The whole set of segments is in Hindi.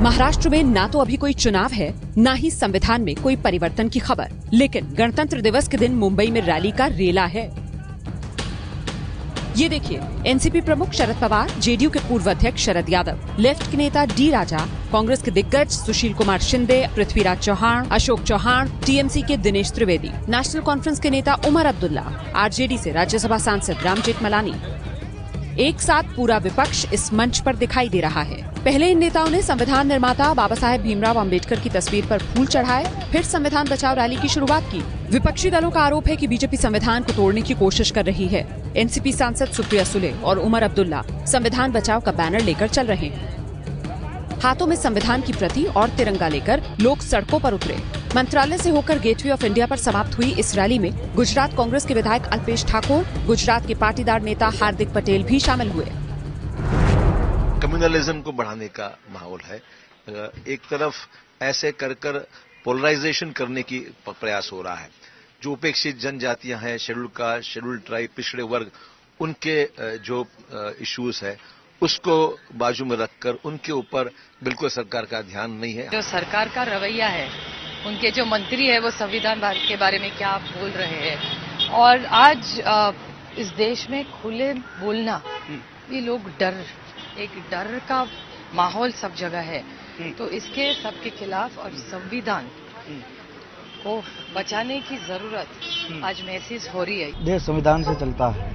महाराष्ट्र में ना तो अभी कोई चुनाव है, ना ही संविधान में कोई परिवर्तन की खबर, लेकिन गणतंत्र दिवस के दिन मुंबई में रैली का रेला है। ये देखिए, एनसीपी प्रमुख शरद पवार, जेडीयू के पूर्व अध्यक्ष शरद यादव, लेफ्ट के नेता डी राजा, कांग्रेस के दिग्गज सुशील कुमार शिंदे, पृथ्वीराज चौहान, अशोक चौहान, टीएमसी के दिनेश त्रिवेदी, नेशनल कॉन्फ्रेंस के नेता उमर अब्दुल्ला, आरजेडी से राज्यसभा सांसद राम जेठमलानी, एक साथ पूरा विपक्ष इस मंच पर दिखाई दे रहा है। पहले इन नेताओं ने संविधान निर्माता बाबा साहेब भीमराव अंबेडकर की तस्वीर पर फूल चढ़ाए, फिर संविधान बचाओ रैली की शुरुआत की। विपक्षी दलों का आरोप है कि बीजेपी संविधान को तोड़ने की कोशिश कर रही है। एनसीपी सांसद सुप्रिया सुले और उमर अब्दुल्ला संविधान बचाओ का बैनर लेकर चल रहे हैं। हाथों में संविधान की प्रति और तिरंगा लेकर लोग सड़कों पर उतरे। मंत्रालय से होकर गेटवे ऑफ इंडिया पर समाप्त हुई इस रैली में गुजरात कांग्रेस के विधायक अल्पेश ठाकुर, गुजरात के पाटीदार नेता हार्दिक पटेल भी शामिल हुए। कम्युनलिज्म को बढ़ाने का माहौल है। एक तरफ ऐसे कर पोलराइजेशन करने की प्रयास हो रहा है। जो उपेक्षित जनजातियां हैं, शेड्यूल कास्ट, शेड्यूल ट्राइब, पिछड़े वर्ग, उनके जो इश्यूज है उसको बाजू में रखकर उनके ऊपर बिल्कुल सरकार का ध्यान नहीं है। जो सरकार का रवैया है, उनके जो मंत्री है वो संविधान के बारे में क्या बोल रहे हैं, और आज इस देश में खुले बोलना, ये लोग एक डर का माहौल सब जगह है, तो इसके सबके खिलाफ और संविधान को बचाने की जरूरत आज महसूस हो रही है। देश संविधान से चलता है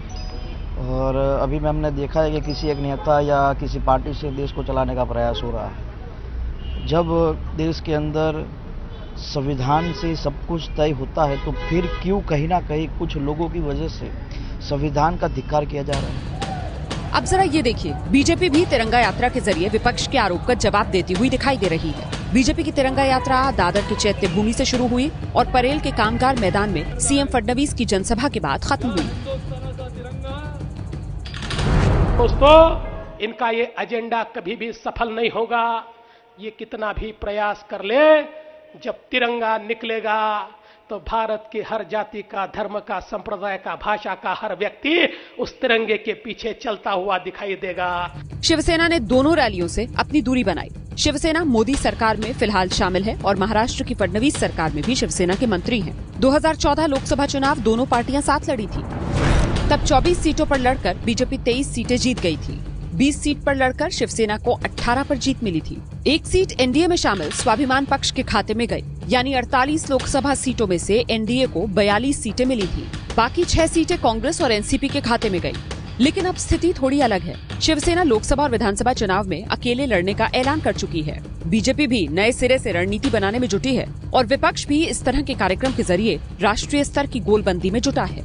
और अभी में हमने देखा है कि किसी एक नेता या किसी पार्टी से देश को चलाने का प्रयास हो रहा है। जब देश के अंदर संविधान से सब कुछ तय होता है तो फिर क्यों कहीं ना कहीं कुछ लोगों की वजह से संविधान का धिक्कार किया जा रहा है। अब जरा ये देखिए, बीजेपी भी तिरंगा यात्रा के जरिए विपक्ष के आरोप का जवाब देती हुई दिखाई दे रही है। बीजेपी की तिरंगा यात्रा दादर के चैत्य भूमि से शुरू हुई और परेल के कामगार मैदान में सीएम फडणवीस की जनसभा के बाद खत्म हुई। दोस्तों, इनका ये एजेंडा कभी भी सफल नहीं होगा। ये कितना भी प्रयास कर ले, जब तिरंगा निकलेगा तो भारत की हर जाति का, धर्म का, संप्रदाय का, भाषा का हर व्यक्ति उस तिरंगे के पीछे चलता हुआ दिखाई देगा। शिवसेना ने दोनों रैलियों से अपनी दूरी बनाई। शिवसेना मोदी सरकार में फिलहाल शामिल है और महाराष्ट्र की फडणवीस सरकार में भी शिवसेना के मंत्री हैं। 2014 लोकसभा चुनाव दोनों पार्टियां साथ लड़ी थी। तब 24 सीटों पर लड़कर बीजेपी 23 सीटें जीत गई थी। 20 सीट पर लड़कर शिवसेना को 18 पर जीत मिली थी। एक सीट एनडीए में शामिल स्वाभिमान पक्ष के खाते में गई, यानी 48 लोकसभा सीटों में से एनडीए को 42 सीटें मिली थी। बाकी 6 सीटें कांग्रेस और एनसीपी के खाते में गई। लेकिन अब स्थिति थोड़ी अलग है। शिवसेना लोकसभा और विधानसभा चुनाव में अकेले लड़ने का ऐलान कर चुकी है। बीजेपी भी नए सिरे से रणनीति बनाने में जुटी है और विपक्ष भी इस तरह के कार्यक्रम के जरिए राष्ट्रीय स्तर की गोलबंदी में जुटा है।